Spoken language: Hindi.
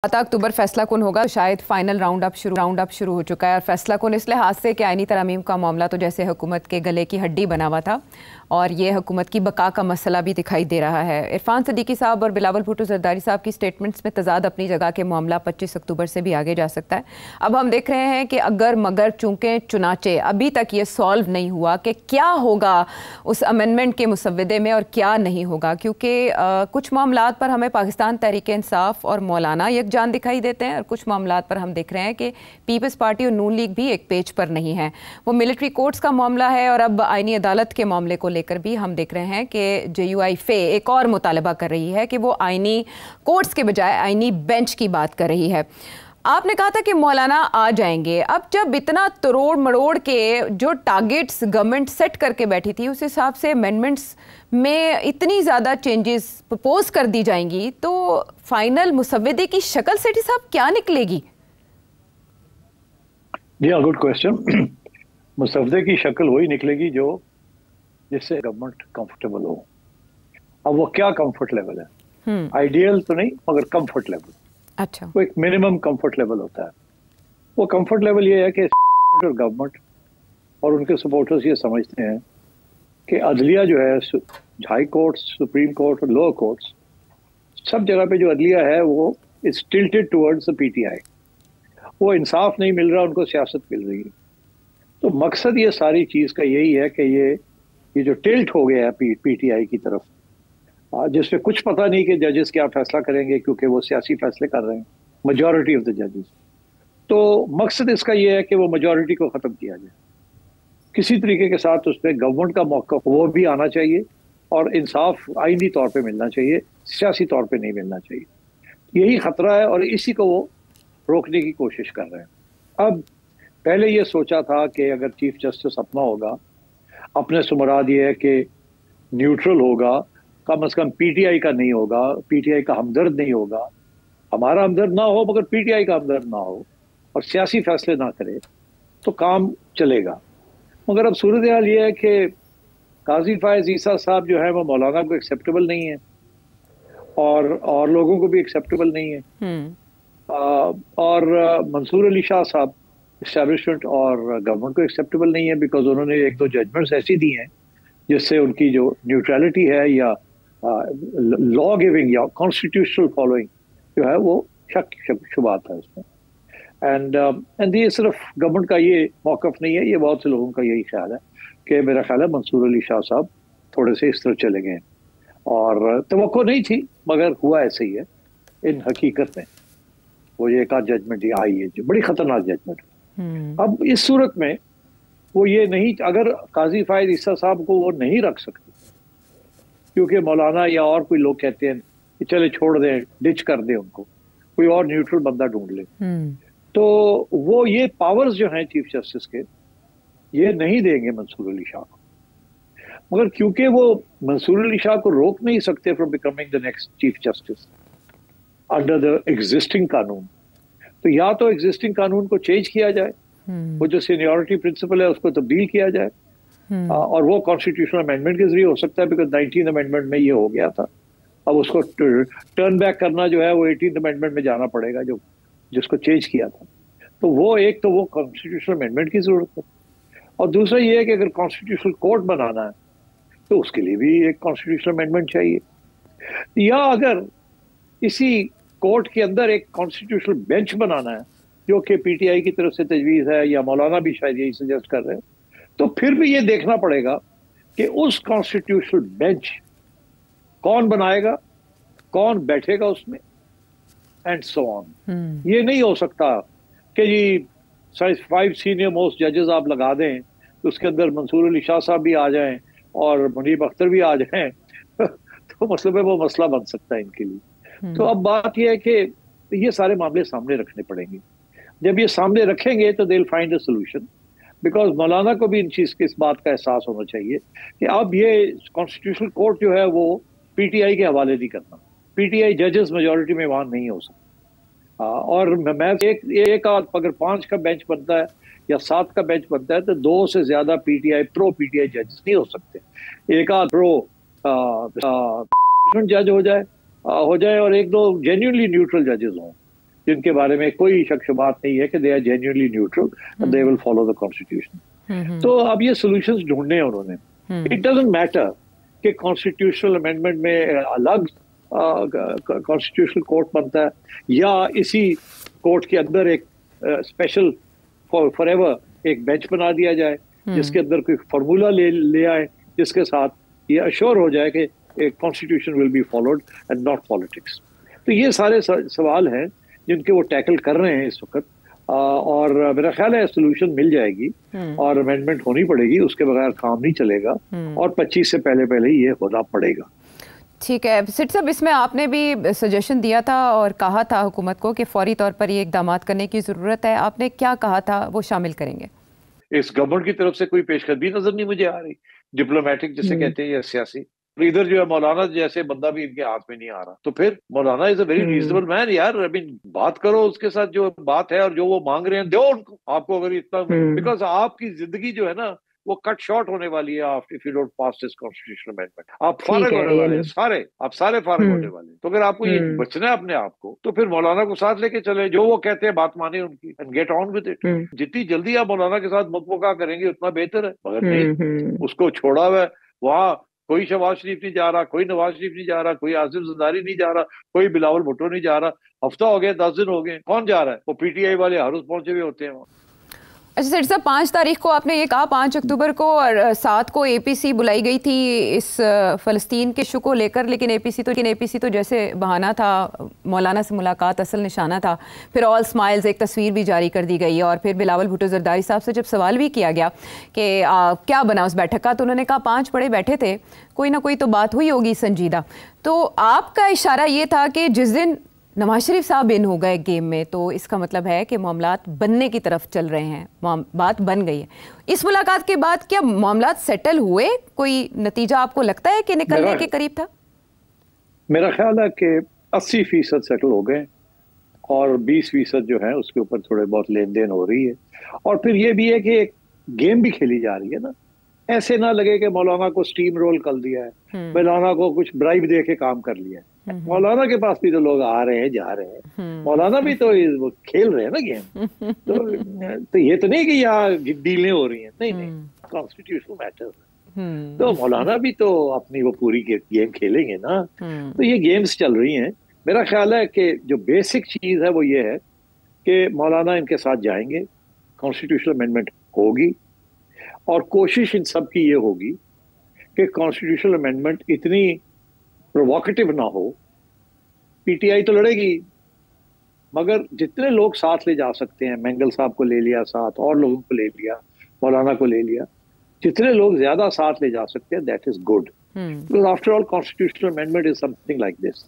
अक्टूबर फैसला कुन होगा। शायद फाइनल राउंड अप शुरू हो चुका है और फैसला कुन इस लिहाज से कि आईनी तरमीम का मामला तो जैसे हुकूमत के गले की हड्डी बना हुआ था और ये हुकूमत की बका का मसला भी दिखाई दे रहा है। इरफान सिद्दीकी साहब और बिलावल भुट्टो जरदारी साहब की स्टेटमेंट्स में तजाद अपनी जगह के मामला 25 अक्टूबर से भी आगे जा सकता है। अब हम देख रहे हैं कि अगर मगर चूंकि चुनाचे अभी तक ये सॉल्व नहीं हुआ कि क्या होगा उस अमेंडमेंट के मुसव्वदे में और क्या नहीं होगा, क्योंकि कुछ मामलात पर हमें पाकिस्तान तहरीक इंसाफ और मौलाना यकजान दिखाई देते हैं और कुछ मामलात पर हम देख रहे हैं कि पीपल्स पार्टी और नून लीग भी एक पेज पर नहीं है। वो मिलिट्री कोर्ट्स का मामला है और अब आईनी अदालत के मामले को लेकर भी हम देख रहे हैं कि JUI फे एक और मुतालबा कर रही है कि वो आईनी कोर्ट्स के बजाय आईनी बेंच की बात कर रही है। आपने कहा था कि मौलाना आ जाएंगे। अब जब इतना तोड़ मरोड़ के जो टारगेट्स गवर्नमेंट सेट करके बैठी थी उस हिसाब से अमेंडमेंट्स में इतनी ज़्यादा चेंजेस प्रपोज कर दी जाएंगी तो फाइनल मुसव्वदे की शक्ल सेठी साहब क्या निकलेगी? जी हाँ, गुड क्वेश्चन। मुसव्वदे की शक्ल वही निकलेगी जो जिससे गवर्नमेंट कंफर्टेबल हो। अब वो क्या कंफर्ट लेवल है? आइडियल तो नहीं मगर कंफर्ट लेवल। अच्छा, वो एक मिनिमम कंफर्ट लेवल होता है। वो कंफर्ट लेवल ये है कि और गवर्नमेंट और उनके सपोर्टर्स ये समझते हैं कि अदलिया जो है, हाई कोर्ट्स, सुप्रीम कोर्ट और लोअर कोर्ट्स, सब जगह पे जो अदलिया है वो is tilted towards the PTI। वो इंसाफ नहीं मिल रहा, उनको सियासत मिल रही है। तो मकसद ये सारी चीज का यही है कि ये जो टिल्ट हो गया है PTI की तरफ, जिसमें कुछ पता नहीं कि जजेस क्या फैसला करेंगे, क्योंकि वो सियासी फैसले कर रहे हैं, मेजॉरिटी ऑफ द जजेस। तो मकसद इसका ये है कि वो मेजॉरिटी को खत्म किया जाए। किसी तरीके के साथ उसमें गवर्नमेंट का मौक़िफ़ वो भी आना चाहिए और इंसाफ आईनी तौर पे मिलना चाहिए, सियासी तौर पे नहीं मिलना चाहिए। यही खतरा है और इसी को वो रोकने की कोशिश कर रहे हैं। अब पहले ये सोचा था कि अगर चीफ जस्टिस अपना होगा, अपने से मुराद ये है कि न्यूट्रल होगा, कम से कम PTI का नहीं होगा, PTI का हमदर्द नहीं होगा, हमारा हमदर्द ना हो मगर PTI का हमदर्द ना हो और सियासी फैसले ना करे तो काम चलेगा। मगर अब सूरत हाल ये है कि काजी फायज ईसा साहब जो है वो मौलाना को एक्सेप्टेबल नहीं है और लोगों को भी एक्सेप्टेबल नहीं है। और मंसूर अली शाह साहब इस्टेब्लिशमेंट और गवर्नमेंट को एक्सेप्टेबल नहीं है, बिकॉज उन्होंने एक दो जजमेंट्स ऐसी दी हैं जिससे उनकी जो न्यूट्रलिटी है या लॉ गिविंग या कॉन्स्टिट्यूशनल फॉलोइंग जो है वो शुबात है उसमें। एंड ये सिर्फ गवर्नमेंट का ये मौक़िफ़ नहीं है, ये बहुत से लोगों का यही ख्याल है कि मेरा ख्याल है मंसूर अली शाह साहब थोड़े से इस तरफ चले गए और तवक्को नहीं थी मगर हुआ ऐसे ही है। इन हकीकत में वो ये एक आध जजमेंट आई है जो बड़ी खतरनाक जजमेंट। अब इस सूरत में वो ये नहीं, अगर काजी फायज ईसा साहब को वो नहीं रख सकते क्योंकि मौलाना या और कोई लोग कहते हैं कि चले छोड़ दें, डिच कर दें उनको, कोई और न्यूट्रल बंदा ढूंढ ले, तो वो ये पावर्स जो हैं चीफ जस्टिस के ये नहीं देंगे मंसूर अली शाह को। मगर क्योंकि वो मंसूर अली शाह को रोक नहीं सकते from becoming the next chief justice under the existing कानून, तो या तो एग्जिस्टिंग कानून को चेंज किया जाए, वो जो सीनियरिटी प्रिंसिपल है उसको तब्दील किया जाए और वो कॉन्स्टिट्यूशनल अमेंडमेंट के जरिए हो सकता है, बिकॉज 19th अमेंडमेंट में ये हो गया था। अब उसको टर्न बैक करना जो है वो 18th अमेंडमेंट में जाना पड़ेगा जो जिसको चेंज किया था। तो वो एक तो वो कॉन्स्टिट्यूशनल अमेंडमेंट की जरूरत है और दूसरा ये है कि अगर कॉन्स्टिट्यूशनल कोर्ट बनाना है तो उसके लिए भी एक कॉन्स्टिट्यूशनल अमेंडमेंट चाहिए, या अगर इसी कोर्ट के अंदर एक कॉन्स्टिट्यूशनल बेंच बनाना है जो कि PTI की तरफ से तजवीज़ है या मौलाना भी शायद यही सजेस्ट कर रहे हैं, तो फिर भी ये देखना पड़ेगा कि उस कॉन्स्टिट्यूशनल बेंच कौन बनाएगा, कौन बैठेगा उसमें, एंड सो ऑन। ये नहीं हो सकता कि जी 5 सीनियर मोस्ट जजेस आप लगा दें तो उसके अंदर मंसूर अली शाह साहब भी आ जाएं और मुनीब अख्तर भी आ जाएं तो मतलब है वो मसला बन सकता है इनके लिए। तो अब बात यह है कि ये सारे मामले सामने रखने पड़ेंगे। जब ये सामने रखेंगे तो they will find a solution, because मौलाना को भी इस बात का एहसास होना चाहिए कि अब ये कॉन्स्टिट्यूशनल कोर्ट जो है वो PTI के हवाले नहीं करना। PTI जजेस मेजॉरिटी में वहां नहीं हो सकता और मैं एक अगर 5 का बेंच बनता है या 7 का बेंच बनता है तो 2 से ज्यादा प्रो PTI जजेस नहीं हो सकते। एक आध प्रो जज हो जाए और एक दो जेन्युइनली न्यूट्रल जजेस हों। जिनके बारे में कोई शक शुबात नहीं है कि they are genuinely neutral and they will follow the constitution. तो अब ये सॉल्यूशंस ढूंढने हैं उन्होंने। इट डजंट मैटर कि कॉन्स्टिट्यूशनल अमेंडमेंट में अलग कॉन्स्टिट्यूशनल कोर्ट बनता है या इसी कोर्ट के अंदर एक स्पेशल फॉर एवर एक बेंच बना दिया जाए जिसके अंदर कोई फार्मूला ले आए जिसके साथ ये अश्योर हो जाए कि constitution will be followed and not politics. तो ये सारे सवाल हैं जिनके वो टैकल कर रहे हैं इस वक्त, और मेरा ख्याल है सोल्यूशन मिल जाएगी और अमेंडमेंट होनी पड़ेगी, उसके बगैर काम नहीं चलेगा और 25 से पहले ही ये होना पड़ेगा। ठीक है सिट साहब, इसमें आपने भी सजेशन दिया था और कहा था हुकूमत को कि फौरी तौर पर ये इकदाम करने की ज़रूरत है, आपने क्या कहा था वो शामिल करेंगे? इस गवर्नमेंट की तरफ से कोई पेशकदमी नजर नहीं मुझे आ रही, डिप्लोमेटिक जिसे कहते हैं या सियासी। इधर जो है मौलाना जैसे बंदा भी इनके हाथ में नहीं आ रहा, तो फिर मौलाना is a very reasonable man यार। आई मीन बात करो उसके साथ, जो बात है और जो वो मांग रहे हैं दो उनको, आपको अगर इतना, बिकॉज आपकी जिंदगी जो है ना वो कट शॉर्ट होने वाली है if you don't pass this constitutional amendment. आप फारिग होने वाले हैं सारे, आप सारे फारिग होने वाले हैं। तो अगर आपको ये बचना है अपने आप को, तो फिर मौलाना को साथ लेके चले, जो वो कहते हैं बात माने उनकी and get on with it. जितनी जल्दी आप मौलाना के साथ मुकबका करेंगे उतना बेहतर है, मगर नहीं, उसको छोड़ा हुआ है। वहां कोई शहबाज शरीफ नहीं जा रहा, कोई नवाज शरीफ नहीं जा रहा, कोई आसिफ जरदारी नहीं जा रहा, कोई बिलावल भुट्टो नहीं जा रहा। हफ्ता हो गया, 10 दिन हो गए, कौन जा रहा है? वो पीटीआई वाले हर रोज पहुंचे हुए होते हैं वहां। अच्छा सेठ साहब, 5 तारीख को आपने ये कहा 5 अक्टूबर को और 7 को एपीसी बुलाई गई थी इस फ़लस्तीन के इशू को लेकर, लेकिन एपीसी तो जैसे बहाना था, मौलाना से मुलाकात असल निशाना था। फिर ऑल स्माइल्स एक तस्वीर भी जारी कर दी गई और फिर बिलावल भुट्टो जरदारी साहब से जब सवाल भी किया गया कि क्या बना उस बैठक का, तो उन्होंने कहा 5 बड़े बैठे थे, कोई ना कोई तो बात हुई होगी संजीदा। तो आपका इशारा ये था कि जिस दिन नवाज शरीफ साहब इन हो गए गेम में, तो इसका मतलब है कि मामलात बनने की तरफ चल रहे हैं, बात बन गई है। इस मुलाकात के बाद क्या मामलात सेटल हुए? कोई नतीजा आपको लगता है कि निकलने के करीब था? मेरा ख्याल है कि 80% सेटल हो गए और 20% जो है उसके ऊपर थोड़े बहुत लेन देन हो रही है। और फिर ये भी है कि एक गेम भी खेली जा रही है ना, ऐसे ना लगे कि मौलाना को स्टीम रोल कर दिया है, मौलाना को कुछ ब्राइब दे के काम कर लिया है। मौलाना के पास भी तो लोग आ रहे हैं जा रहे हैं, मौलाना भी तो खेल रहे हैं ना गेम। तो ये तो नहीं कि यहाँ डीलें हो रही हैं, नहीं, कॉन्स्टिट्यूशनल मैटर। तो मौलाना भी तो अपनी वो पूरी गेम खेलेंगे ना। तो ये गेम्स चल रही हैं। मेरा ख्याल है कि जो बेसिक चीज है वो ये है कि मौलाना इनके साथ जाएंगे, कॉन्स्टिट्यूशनल अमेंडमेंट होगी, और कोशिश इन सब की ये होगी कि कॉन्स्टिट्यूशनल अमेंडमेंट इतनी प्रोवोकेटिव ना हो। पीटीआई तो लड़ेगी, मगर जितने लोग साथ ले जा सकते हैं, मेंगल साहब को ले लिया साथ, और लोगों को ले लिया, मौलाना को ले लिया, जितने लोग ज्यादा साथ ले जा सकते हैं that is good, because after all constitutional amendment is something like this.